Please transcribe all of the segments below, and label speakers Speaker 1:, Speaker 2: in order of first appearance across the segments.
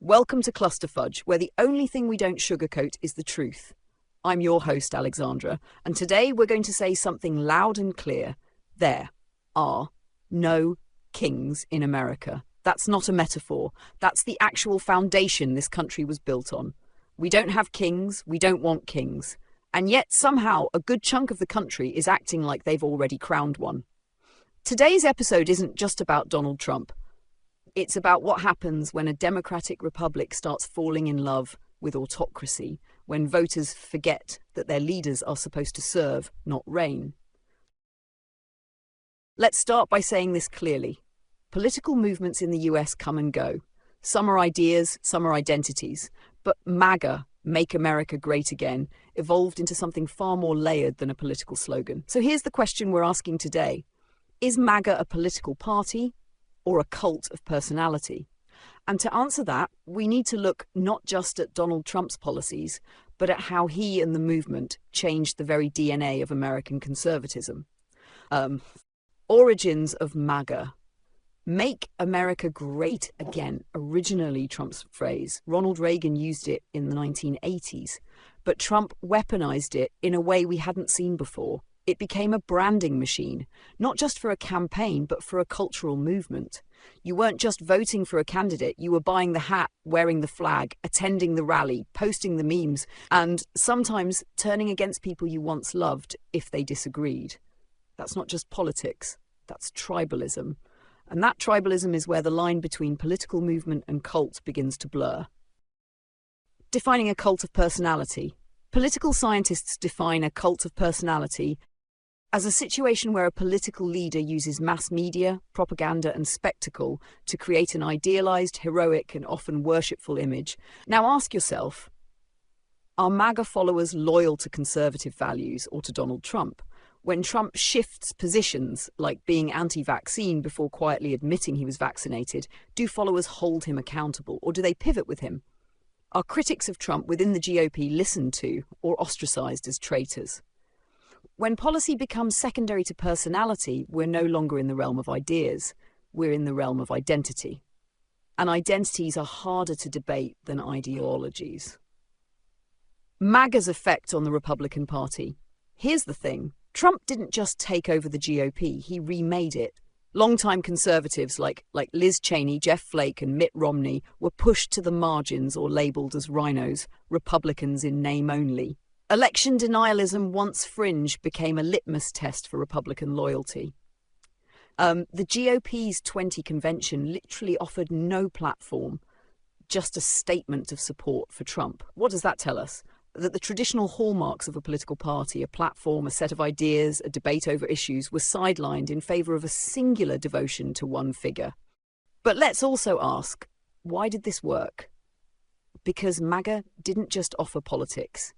Speaker 1: Welcome to Cluster Fudge, where the only thing we don't sugarcoat is the truth. I'm your host, Alexandra, and today we're going to say something loud and clear. There are no kings in America. That's not a metaphor. That's the actual foundation this country was built on. We don't have kings, we don't want kings. And yet, somehow, a good chunk of the country is acting like they've already crowned one. Today's episode isn't just about Donald Trump. It's about what happens when a democratic republic starts falling in love with autocracy, when voters forget that their leaders are supposed to serve, not reign. Let's start by saying this clearly. Political movements in the US come and go. Some are ideas, some are identities. But MAGA, Make America Great Again, evolved into something far more layered than a political slogan. So here's the question we're asking today. Is MAGA a political party or a cult of personality? And to answer that, we need to look not just at Donald Trump's policies, but at how he and the movement changed the very DNA of American conservatism. Origins of MAGA. Make America Great Again, originally Trump's phrase. Ronald Reagan used it in the 1980s, but Trump weaponized it in a way we hadn't seen before. It became a branding machine, not just for a campaign, but for a cultural movement. You weren't just voting for a candidate, you were buying the hat, wearing the flag, attending the rally, posting the memes, and sometimes turning against people you once loved if they disagreed. That's not just politics, that's tribalism. And that tribalism is where the line between political movement and cult begins to blur. Defining a cult of personality. Political scientists define a cult of personality as a situation where a political leader uses mass media, propaganda, and spectacle to create an idealized, heroic, and often worshipful image. Now ask yourself, are MAGA followers loyal to conservative values or to Donald Trump? When Trump shifts positions, like being anti-vaccine before quietly admitting he was vaccinated, do followers hold him accountable, or do they pivot with him? Are critics of Trump within the GOP listened to or ostracized as traitors? When policy becomes secondary to personality, we're no longer in the realm of ideas, we're in the realm of identity. And identities are harder to debate than ideologies. MAGA's effect on the Republican Party. Here's the thing. Trump didn't just take over the GOP, he remade it. Longtime conservatives like Liz Cheney, Jeff Flake, and Mitt Romney were pushed to the margins or labeled as rhinos, Republicans in name only. Election denialism, once fringe, became a litmus test for Republican loyalty. The GOP's 20 convention literally offered no platform, just a statement of support for Trump. What does that tell us? That the traditional hallmarks of a political party, a platform, a set of ideas, a debate over issues, were sidelined in favour of a singular devotion to one figure. But let's also ask, why did this work? Because MAGA didn't just offer politics.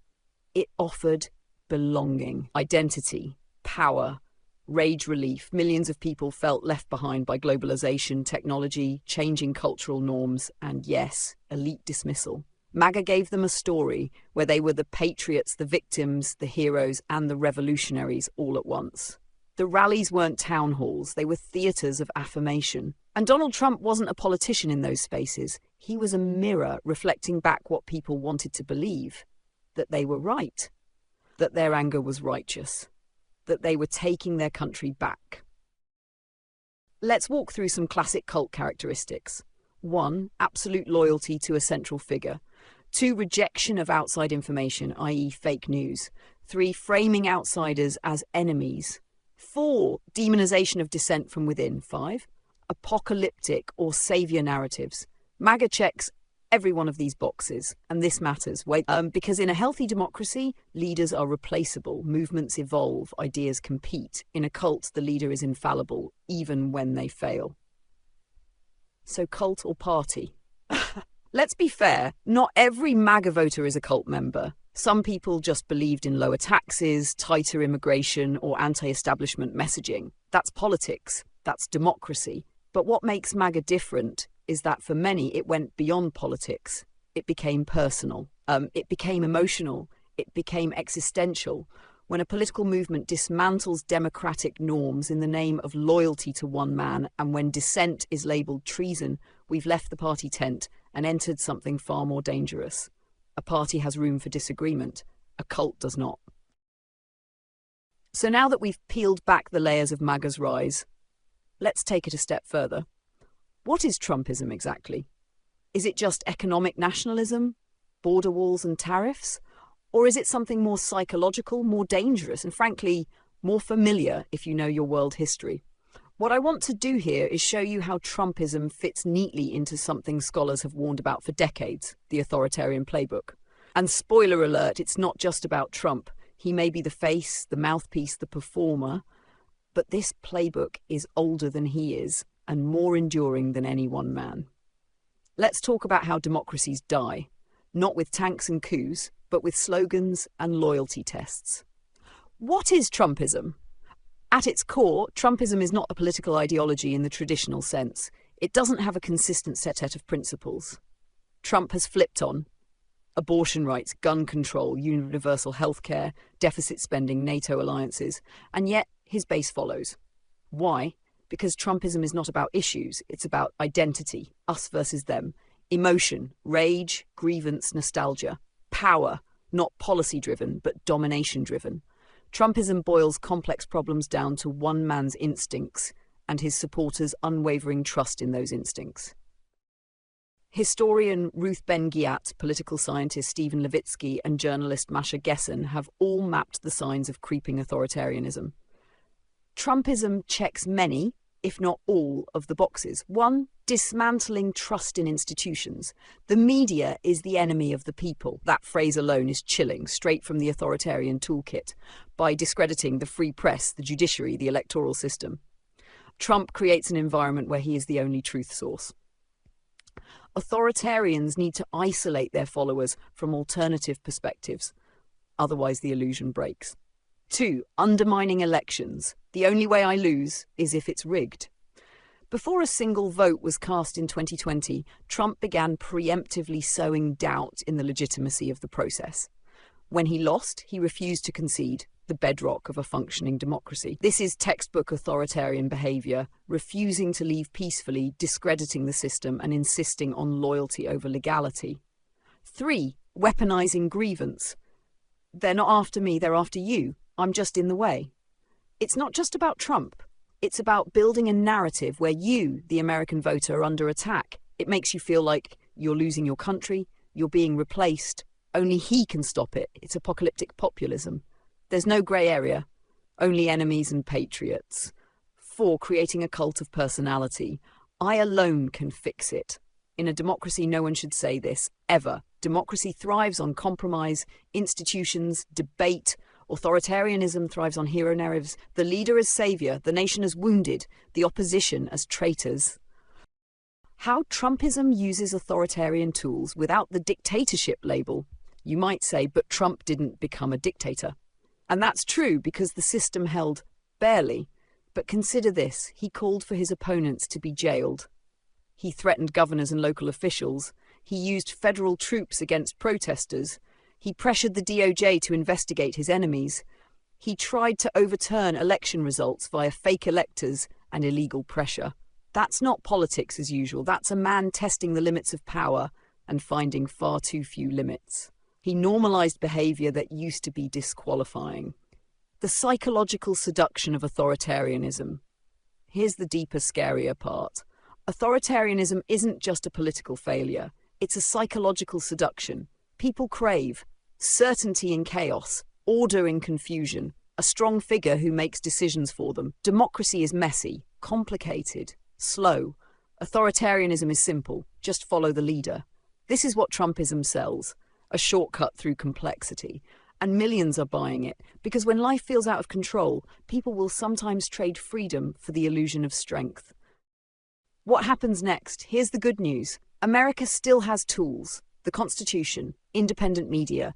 Speaker 1: It offered belonging, identity, power, rage relief. Millions of people felt left behind by globalization, technology, changing cultural norms, and yes, elite dismissal. MAGA gave them a story where they were the patriots, the victims, the heroes, and the revolutionaries all at once. The rallies weren't town halls, they were theatres of affirmation. And Donald Trump wasn't a politician in those spaces. He was a mirror reflecting back what people wanted to believe. That they were right, that their anger was righteous, that they were taking their country back. Let's walk through some classic cult characteristics. 1. Absolute loyalty to a central figure. 2. Rejection of outside information, i.e. fake news. 3. Framing outsiders as enemies. 4. Demonization of dissent from within. 5. Apocalyptic or savior narratives. MAGA checks every one of these boxes, and this matters because in a healthy democracy, leaders are replaceable, movements evolve, ideas compete. In a cult, the leader is infallible, even when they fail. So cult or party? Let's be fair, not every MAGA voter is a cult member. Some people just believed in lower taxes, tighter immigration, or anti-establishment messaging. That's politics, that's democracy. But what makes MAGA different is that for many it went beyond politics. It became personal, it became emotional, it became existential. When a political movement dismantles democratic norms in the name of loyalty to one man, and when dissent is labelled treason, we've left the party tent and entered something far more dangerous. A party has room for disagreement, a cult does not. So now that we've peeled back the layers of MAGA's rise, let's take it a step further. What is Trumpism exactly? Is it just economic nationalism, border walls and tariffs? Or is it something more psychological, more dangerous, and frankly, more familiar if you know your world history? What I want to do here is show you how Trumpism fits neatly into something scholars have warned about for decades, the authoritarian playbook. And spoiler alert, it's not just about Trump. He may be the face, the mouthpiece, the performer, but this playbook is older than he is and more enduring than any one man. Let's talk about how democracies die, not with tanks and coups, but with slogans and loyalty tests. What is Trumpism? At its core, Trumpism is not a political ideology in the traditional sense. It doesn't have a consistent set of principles. Trump has flipped on abortion rights, gun control, universal healthcare, deficit spending, NATO alliances, and yet his base follows. Why? Because Trumpism is not about issues, it's about identity, us versus them, emotion, rage, grievance, nostalgia, power, not policy-driven, but domination-driven. Trumpism boils complex problems down to one man's instincts and his supporters' unwavering trust in those instincts. Historian Ruth Ben-Ghiat, political scientist Stephen Levitsky, and journalist Masha Gessen have all mapped the signs of creeping authoritarianism. Trumpism checks many, if not all, of the boxes. 1, dismantling trust in institutions. The media is the enemy of the people. That phrase alone is chilling, straight from the authoritarian toolkit, by discrediting the free press, the judiciary, the electoral system. Trump creates an environment where he is the only truth source. Authoritarians need to isolate their followers from alternative perspectives, otherwise the illusion breaks. 2, undermining elections. The only way I lose is if it's rigged. Before a single vote was cast in 2020, Trump began preemptively sowing doubt in the legitimacy of the process. When he lost, he refused to concede, the bedrock of a functioning democracy. This is textbook authoritarian behavior, refusing to leave peacefully, discrediting the system, and insisting on loyalty over legality. 3, weaponizing grievance. They're not after me, they're after you. I'm just in the way. It's not just about Trump. It's about building a narrative where you, the American voter, are under attack. It makes you feel like you're losing your country, you're being replaced. Only he can stop it. It's apocalyptic populism. There's no grey area, only enemies and patriots. 4, creating a cult of personality. I alone can fix it. In a democracy, no one should say this, ever. Democracy thrives on compromise, institutions, debate. Authoritarianism thrives on hero narratives. The leader as saviour, the nation as wounded, the opposition as traitors. How Trumpism uses authoritarian tools without the dictatorship label. You might say, but Trump didn't become a dictator. And that's true because the system held barely. But consider this, he called for his opponents to be jailed. He threatened governors and local officials. He used federal troops against protesters. He pressured the DOJ to investigate his enemies. He tried to overturn election results via fake electors and illegal pressure. That's not politics as usual. That's a man testing the limits of power and finding far too few limits. He normalized behavior that used to be disqualifying. The psychological seduction of authoritarianism. Here's the deeper, scarier part. Authoritarianism isn't just a political failure. It's a psychological seduction. People crave certainty in chaos, order in confusion, a strong figure who makes decisions for them. Democracy is messy, complicated, slow. Authoritarianism is simple. Just follow the leader. This is what Trumpism sells. A shortcut through complexity. And millions are buying it, because when life feels out of control, people will sometimes trade freedom for the illusion of strength. What happens next? Here's the good news. America still has tools. The Constitution, independent media,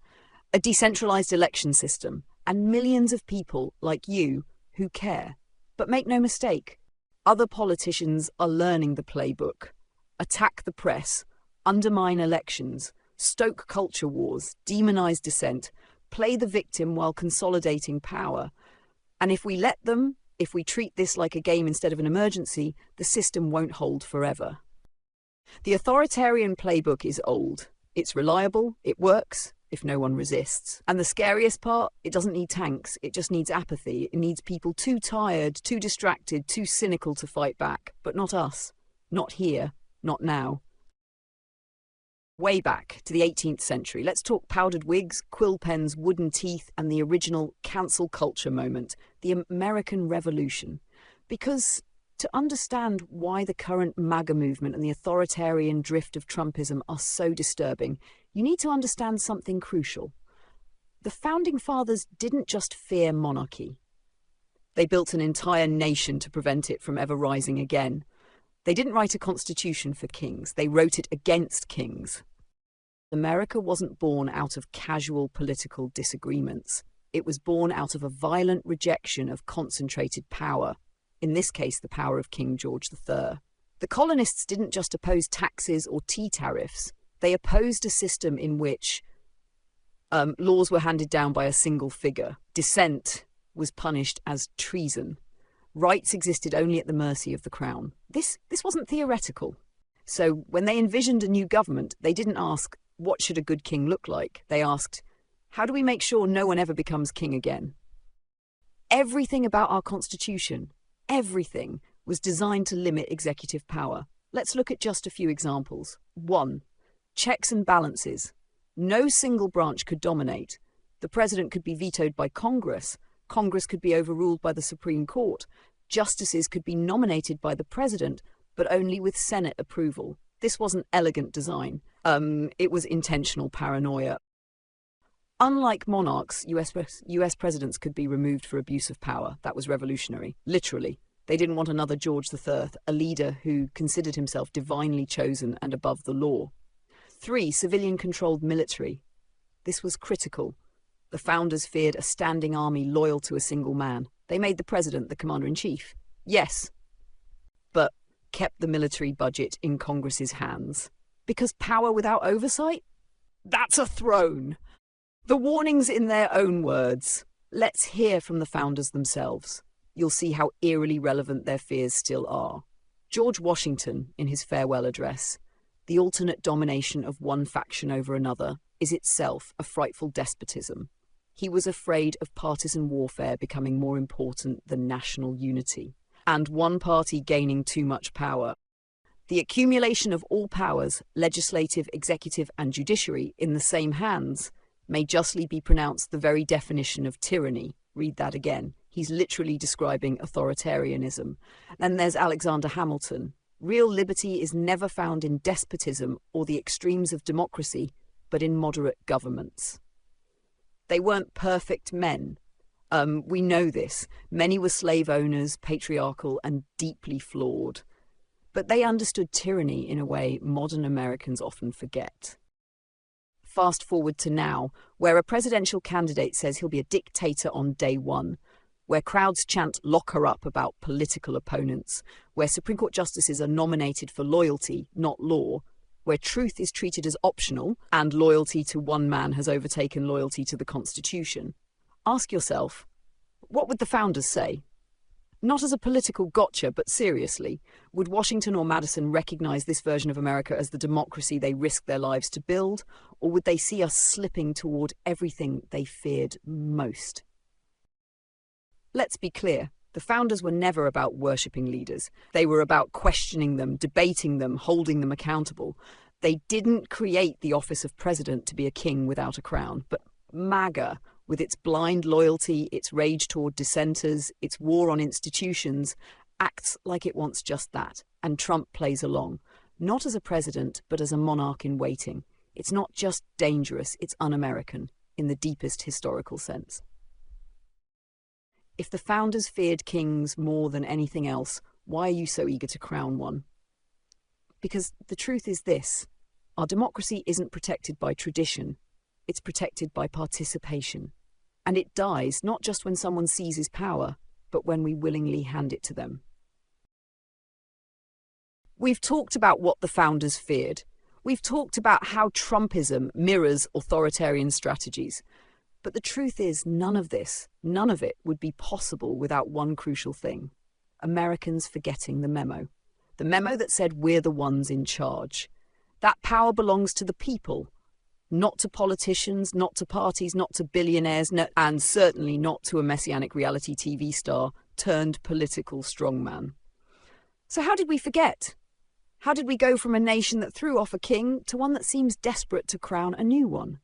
Speaker 1: a decentralized election system, and millions of people like you who care. But make no mistake, other politicians are learning the playbook. Attack the press, undermine elections, stoke culture wars, demonize dissent, play the victim while consolidating power. And if we let them, if we treat this like a game instead of an emergency, the system won't hold forever. The authoritarian playbook is old. It's reliable, it works, if no one resists. And the scariest part, it doesn't need tanks, it just needs apathy. It needs people too tired, too distracted, too cynical to fight back. But not us. Not here. Not now. Way back to the 18th century, let's talk powdered wigs, quill pens, wooden teeth, and the original cancel culture moment, the American Revolution. Because to understand why the current MAGA movement and the authoritarian drift of Trumpism are so disturbing, you need to understand something crucial. The Founding Fathers didn't just fear monarchy. They built an entire nation to prevent it from ever rising again. They didn't write a constitution for kings, they wrote it against kings. America wasn't born out of casual political disagreements. It was born out of a violent rejection of concentrated power, in this case the power of King George III. The colonists didn't just oppose taxes or tea tariffs, they opposed a system in which laws were handed down by a single figure. Dissent was punished as treason. Rights existed only at the mercy of the crown. This wasn't theoretical. So when they envisioned a new government, they didn't ask, what should a good king look like? They asked, how do we make sure no one ever becomes king again? Everything about our constitution, everything, was designed to limit executive power. Let's look at just a few examples. 1. Checks and balances. No single branch could dominate. The president could be vetoed by Congress. Congress could be overruled by the Supreme Court. Justices could be nominated by the president, but only with Senate approval. This wasn't elegant design. It was intentional paranoia. Unlike monarchs, US presidents could be removed for abuse of power. That was revolutionary. Literally. They didn't want another George III, a leader who considered himself divinely chosen and above the law. 3. Civilian-controlled military. This was critical. The founders feared a standing army loyal to a single man. They made the president the commander-in-chief. Yes, but kept the military budget in Congress's hands. Because power without oversight? That's a throne. The warnings in their own words. Let's hear from the founders themselves. You'll see how eerily relevant their fears still are. George Washington, in his farewell address, the alternate domination of one faction over another is itself a frightful despotism. He was afraid of partisan warfare becoming more important than national unity, and one party gaining too much power. The accumulation of all powers, legislative, executive, and judiciary, in the same hands, may justly be pronounced the very definition of tyranny. Read that again. He's literally describing authoritarianism. Then there's Alexander Hamilton. Real liberty is never found in despotism or the extremes of democracy, but in moderate governments. They weren't perfect men. We know this. Many were slave owners, patriarchal, and deeply flawed. But they understood tyranny in a way modern Americans often forget. Fast forward to now, where a presidential candidate says he'll be a dictator on day one, where crowds chant "lock her up" about political opponents, where Supreme Court justices are nominated for loyalty, not law, where truth is treated as optional and loyalty to one man has overtaken loyalty to the Constitution. Ask yourself, what would the founders say? Not as a political gotcha, but seriously, would Washington or Madison recognize this version of America as the democracy they risked their lives to build, or would they see us slipping toward everything they feared most? Let's be clear, the founders were never about worshipping leaders. They were about questioning them, debating them, holding them accountable. They didn't create the office of president to be a king without a crown, but MAGA, with its blind loyalty, its rage toward dissenters, its war on institutions, acts like it wants just that, and Trump plays along, not as a president, but as a monarch in waiting. It's not just dangerous, it's un-American, in the deepest historical sense. If the founders feared kings more than anything else, why are you so eager to crown one? Because the truth is this, our democracy isn't protected by tradition, it's protected by participation. And it dies not just when someone seizes power, but when we willingly hand it to them. We've talked about what the founders feared. We've talked about how Trumpism mirrors authoritarian strategies. But the truth is, none of it would be possible without one crucial thing: Americans forgetting the memo. The memo that said we're the ones in charge. That power belongs to the people, not to politicians, not to parties, not to billionaires, and certainly not to a messianic reality TV star turned political strongman. So how did we forget? How did we go from a nation that threw off a king to one that seems desperate to crown a new one?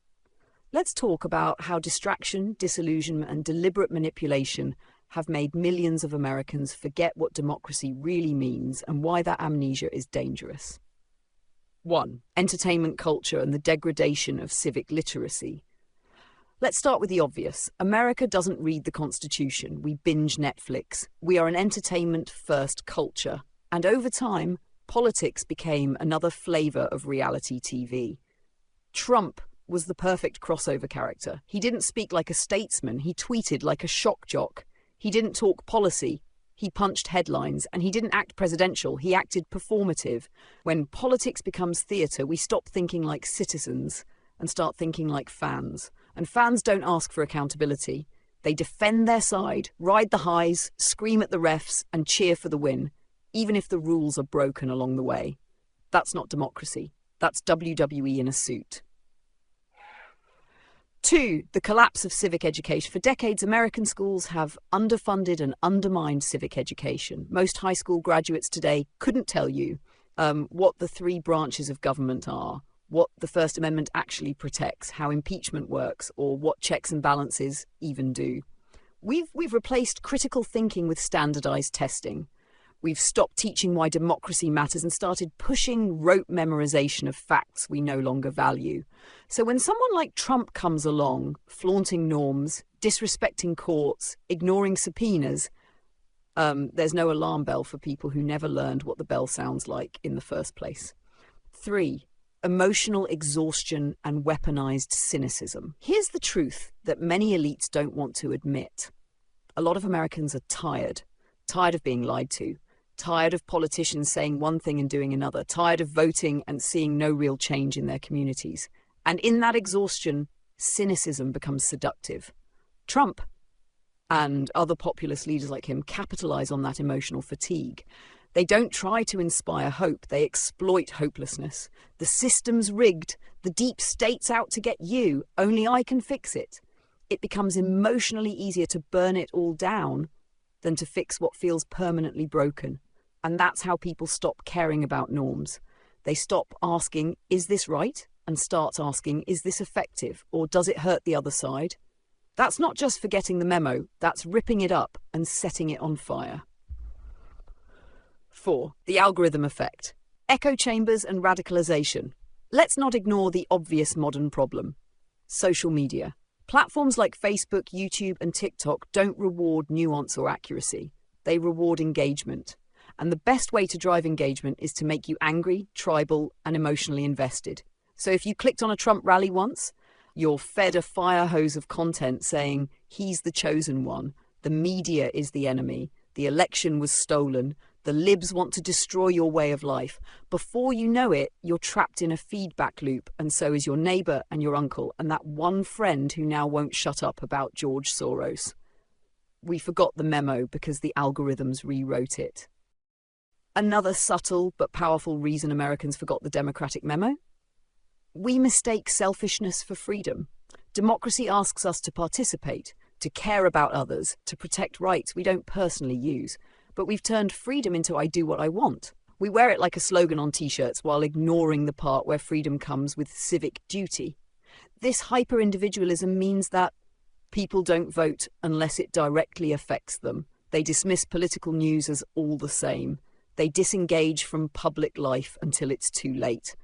Speaker 1: Let's talk about how distraction, disillusionment, and deliberate manipulation have made millions of Americans forget what democracy really means and why that amnesia is dangerous. 1. Entertainment culture and the degradation of civic literacy. Let's start with the obvious. America doesn't read the Constitution. We binge Netflix. We are an entertainment-first culture. And over time, politics became another flavour of reality TV. Trump was the perfect crossover character. He didn't speak like a statesman. He tweeted like a shock jock. He didn't talk policy. He punched headlines, and he didn't act presidential. He acted performative. When politics becomes theatre, we stop thinking like citizens and start thinking like fans. And fans don't ask for accountability. They defend their side, ride the highs, scream at the refs, and cheer for the win, even if the rules are broken along the way. That's not democracy. That's WWE in a suit. 2. The collapse of civic education. For decades, American schools have underfunded and undermined civic education. Most high school graduates today couldn't tell you what the 3 branches of government are, what the First Amendment actually protects, how impeachment works, or what checks and balances even do. We've replaced critical thinking with standardized testing. We've stopped teaching why democracy matters and started pushing rote memorization of facts we no longer value. So when someone like Trump comes along, flaunting norms, disrespecting courts, ignoring subpoenas, there's no alarm bell for people who never learned what the bell sounds like in the first place. 3. Emotional exhaustion and weaponized cynicism. Here's the truth that many elites don't want to admit. A lot of Americans are tired of being lied to, tired of politicians saying one thing and doing another, tired of voting and seeing no real change in their communities. And in that exhaustion, cynicism becomes seductive. Trump and other populist leaders like him capitalize on that emotional fatigue. They don't try to inspire hope. They exploit hopelessness. The system's rigged. The deep state's out to get you. Only I can fix it. It becomes emotionally easier to burn it all down than to fix what feels permanently broken. And that's how people stop caring about norms. They stop asking, is this right? And start asking, is this effective? Or does it hurt the other side? That's not just forgetting the memo. That's ripping it up and setting it on fire. 4. The algorithm effect. Echo chambers and radicalization. Let's not ignore the obvious modern problem. Social media. Platforms like Facebook, YouTube, and TikTok don't reward nuance or accuracy. They reward engagement. And the best way to drive engagement is to make you angry, tribal, and emotionally invested. So if you clicked on a Trump rally once, you're fed a fire hose of content saying, he's the chosen one, the media is the enemy, the election was stolen, the libs want to destroy your way of life. Before you know it, you're trapped in a feedback loop, and so is your neighbour and your uncle and that one friend who now won't shut up about George Soros. We forgot the memo because the algorithms rewrote it. Another subtle but powerful reason Americans forgot the Democratic memo? We mistake selfishness for freedom. Democracy asks us to participate, to care about others, to protect rights we don't personally use. But we've turned freedom into I do what I want. We wear it like a slogan on t-shirts while ignoring the part where freedom comes with civic duty. This hyper-individualism means that people don't vote unless it directly affects them. They dismiss political news as all the same. They disengage from public life until it's too late.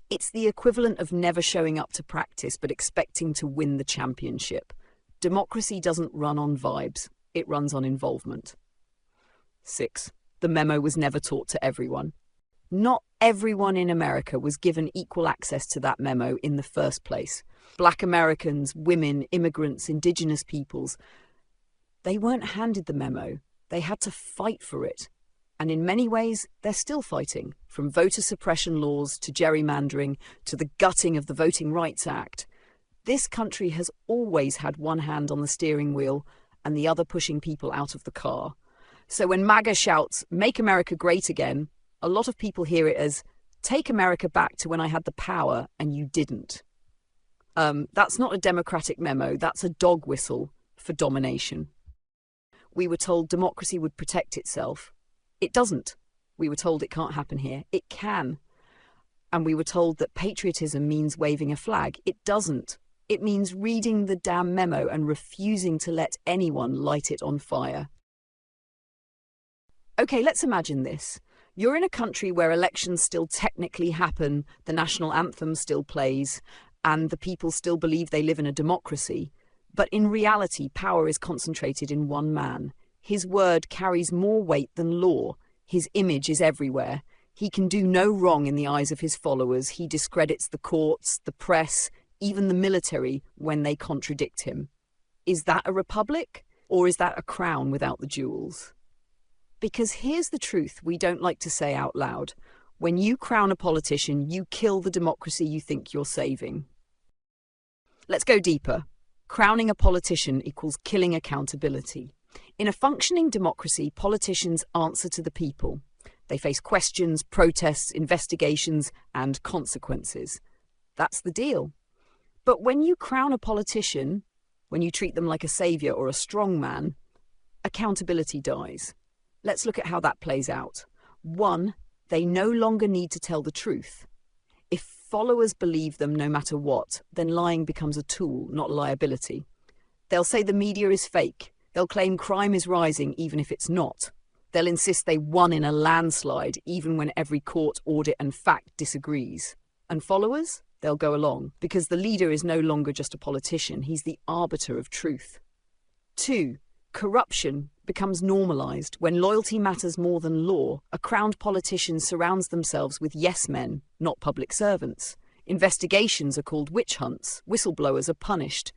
Speaker 1: It's the equivalent of never showing up to practice but expecting to win the championship. Democracy doesn't run on vibes. It runs on involvement. 6. The memo was never taught to everyone. Not everyone in America was given equal access to that memo in the first place. Black Americans, women, immigrants, indigenous peoples, they weren't handed the memo. They had to fight for it. And in many ways, they're still fighting, from voter suppression laws to gerrymandering to the gutting of the Voting Rights Act. This country has always had one hand on the steering wheel and the other pushing people out of the car. So when MAGA shouts, "Make America Great Again," A lot of people hear it as, take America back to when I had the power and you didn't. That's not a democratic memo, that's a dog whistle for domination. We were told democracy would protect itself. It doesn't. We were told it can't happen here. It can. And we were told that patriotism means waving a flag. It doesn't. It means reading the damn memo and refusing to let anyone light it on fire. Okay, let's imagine this. You're in a country where elections still technically happen, the national anthem still plays, and the people still believe they live in a democracy. But in reality, power is concentrated in one man. His word carries more weight than law. His image is everywhere. He can do no wrong in the eyes of his followers. He discredits the courts, the press, even the military when they contradict him. Is that a republic? Or is that a crown without the jewels? Because here's the truth we don't like to say out loud. When you crown a politician, you kill the democracy you think you're saving. Let's go deeper. Crowning a politician equals killing accountability. In a functioning democracy, politicians answer to the people. They face questions, protests, investigations, and consequences. That's the deal. But when you crown a politician, when you treat them like a savior or a strong man, accountability dies. Let's look at how that plays out. 1, they no longer need to tell the truth. If followers believe them no matter what, then lying becomes a tool, not a liability. They'll say the media is fake. They'll claim crime is rising even if it's not. They'll insist they won in a landslide even when every court, audit and fact disagrees. And followers? They'll go along because the leader is no longer just a politician. He's the arbiter of truth. 2, corruption becomes normalized. When loyalty matters more than law, a crowned politician surrounds themselves with yes men, not public servants. Investigations are called witch hunts. Whistleblowers are punished.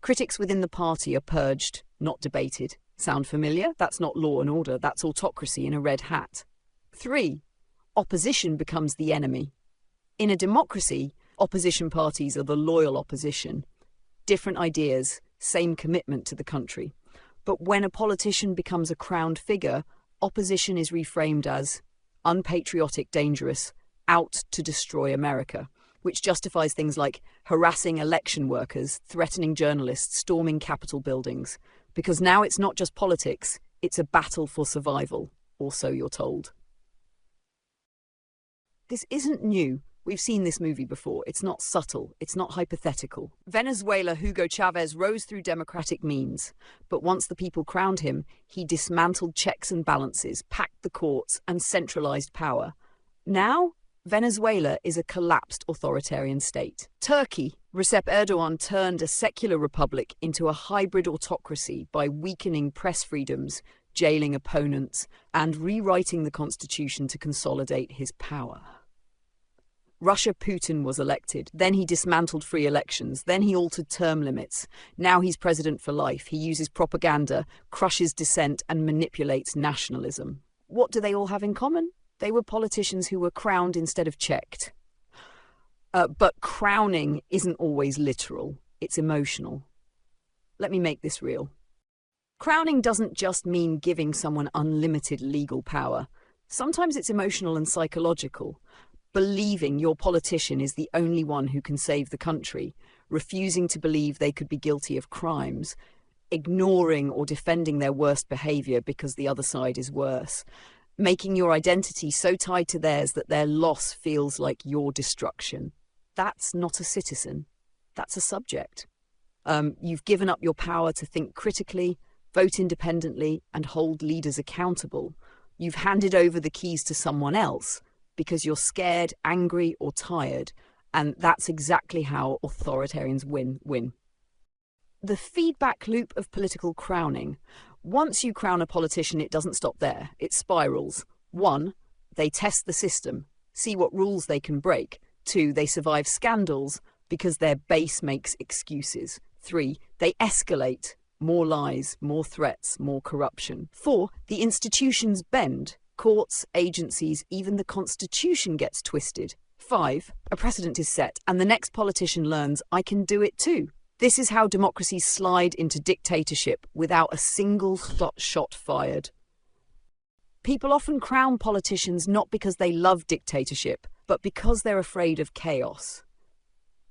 Speaker 1: Critics within the party are purged, not debated. Sound familiar? That's not law and order. That's autocracy in a red hat. 3, opposition becomes the enemy. In a democracy, opposition parties are the loyal opposition. Different ideas, same commitment to the country. But when a politician becomes a crowned figure, opposition is reframed as unpatriotic, dangerous, out to destroy America, which justifies things like harassing election workers, threatening journalists, storming Capitol buildings. Because now it's not just politics, it's a battle for survival, or so you're told. This isn't new. We've seen this movie before. It's not subtle. It's not hypothetical. Venezuela, Hugo Chavez rose through democratic means. But once the people crowned him, he dismantled checks and balances, packed the courts, and centralized power. Now, Venezuela is a collapsed authoritarian state. Turkey, Recep Erdogan turned a secular republic into a hybrid autocracy by weakening press freedoms, jailing opponents, and rewriting the constitution to consolidate his power. Russia, Putin was elected. Then he dismantled free elections. Then he altered term limits. Now he's president for life. He uses propaganda, crushes dissent, and manipulates nationalism. What do they all have in common? They were politicians who were crowned instead of checked. But crowning isn't always literal. It's emotional. Let me make this real. Crowning doesn't just mean giving someone unlimited legal power. Sometimes it's emotional and psychological. Believing your politician is the only one who can save the country, refusing to believe they could be guilty of crimes, ignoring or defending their worst behaviour because the other side is worse, making your identity so tied to theirs that their loss feels like your destruction. That's not a citizen. That's a subject. You've given up your power to think critically, vote independently, and hold leaders accountable. You've handed over the keys to someone else because you're scared, angry, or tired, and that's exactly how authoritarians win. The feedback loop of political crowning. Once you crown a politician, it doesn't stop there. It spirals. 1, they test the system, see what rules they can break. 2, they survive scandals because their base makes excuses. 3, they escalate. More lies, more threats, more corruption. 4, the institutions bend. Courts, agencies, even the constitution gets twisted. 5, a precedent is set, and the next politician learns, I can do it too. This is how democracies slide into dictatorship without a single shot fired. People often crown politicians not because they love dictatorship, but because they're afraid of chaos.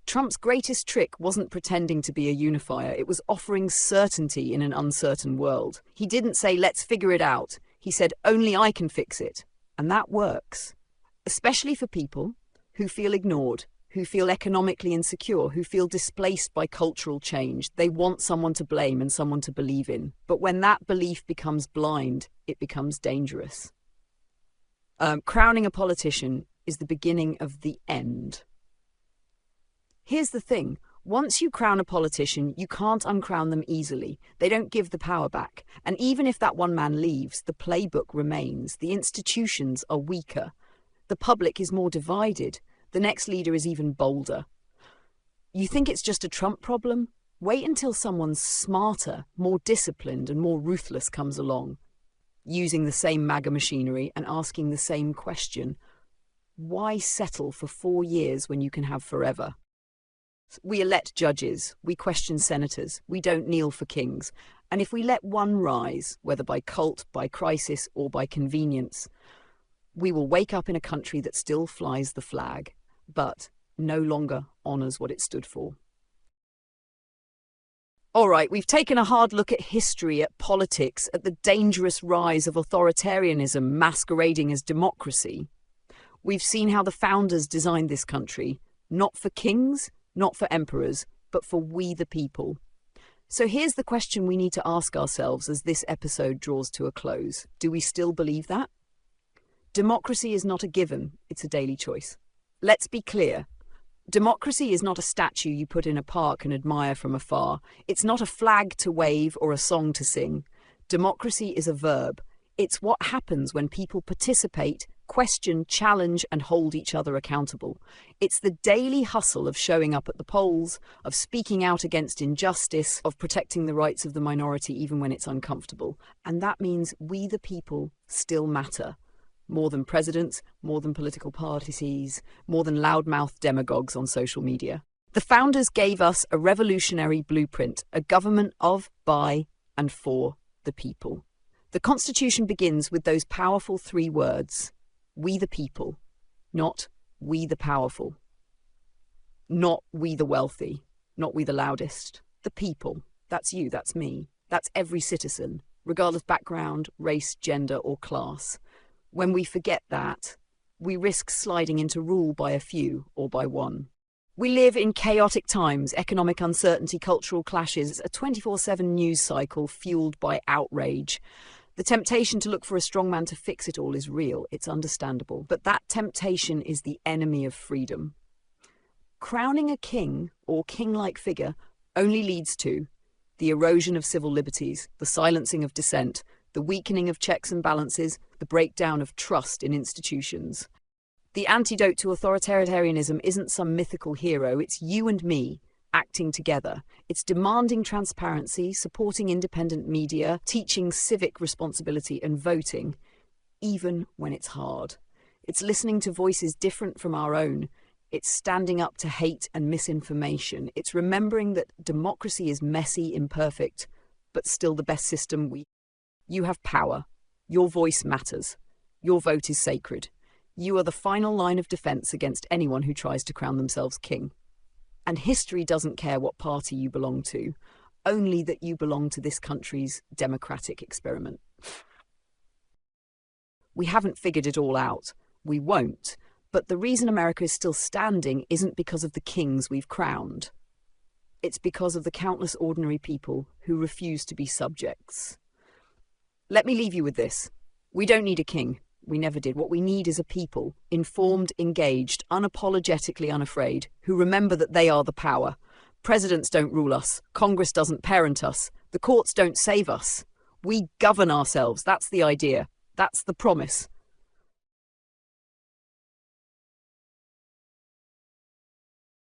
Speaker 1: Trump's greatest trick wasn't pretending to be a unifier, it was offering certainty in an uncertain world. He didn't say, let's figure it out. He said, only I can fix it. And that works. Especially for people who feel ignored, who feel economically insecure, who feel displaced by cultural change. They want someone to blame and someone to believe in. But when that belief becomes blind, it becomes dangerous. Crowning a politician is the beginning of the end. Here's the thing. Once you crown a politician, you can't uncrown them easily. They don't give the power back. And even if that one man leaves, the playbook remains. The institutions are weaker. The public is more divided. The next leader is even bolder. You think it's just a Trump problem? Wait until someone smarter, more disciplined, and more ruthless comes along, using the same MAGA machinery and asking the same question. Why settle for 4 years when you can have forever? We elect judges, we question senators, we don't kneel for kings. And if we let one rise, whether by cult, by crisis, or by convenience, we will wake up in a country that still flies the flag, but no longer honours what it stood for. All right, we've taken a hard look at history, at politics, at the dangerous rise of authoritarianism masquerading as democracy. We've seen how the founders designed this country, not for kings, not for emperors, but for we the people. So here's the question we need to ask ourselves as this episode draws to a close. Do we still believe that? Democracy is not a given, it's a daily choice. Let's be clear. Democracy is not a statue you put in a park and admire from afar. It's not a flag to wave or a song to sing. Democracy is a verb. It's what happens when people participate, question, challenge, and hold each other accountable. It's the daily hustle of showing up at the polls, of speaking out against injustice, of protecting the rights of the minority even when it's uncomfortable. And that means we the people still matter. More than presidents, more than political parties, more than loudmouth demagogues on social media. The founders gave us a revolutionary blueprint, a government of, by, and for the people. The Constitution begins with those powerful 3 words. We the people, not we the powerful, not we the wealthy, not we the loudest. The people, that's you, that's me, that's every citizen, regardless of background, race, gender, or class. When we forget that, we risk sliding into rule by a few or by one. We live in chaotic times, economic uncertainty, cultural clashes, a 24/7 news cycle fueled by outrage. The temptation to look for a strongman to fix it all is real, it's understandable, but that temptation is the enemy of freedom. Crowning a king or king-like figure only leads to the erosion of civil liberties, the silencing of dissent, the weakening of checks and balances, the breakdown of trust in institutions. The antidote to authoritarianism isn't some mythical hero, it's you and me, acting together. It's demanding transparency, supporting independent media, teaching civic responsibility and voting, even when it's hard. It's listening to voices different from our own. It's standing up to hate and misinformation. It's remembering that democracy is messy, imperfect, but still the best system You have power. Your voice matters. Your vote is sacred. You are the final line of defense against anyone who tries to crown themselves king. And history doesn't care what party you belong to, only that you belong to this country's democratic experiment. We haven't figured it all out. We won't. But the reason America is still standing isn't because of the kings we've crowned. It's because of the countless ordinary people who refuse to be subjects. Let me leave you with this. We don't need a king. We never did. What we need is a people, informed, engaged, unapologetically unafraid, who remember that they are the power. Presidents don't rule us. Congress doesn't parent us. The courts don't save us. We govern ourselves. That's the idea. That's the promise.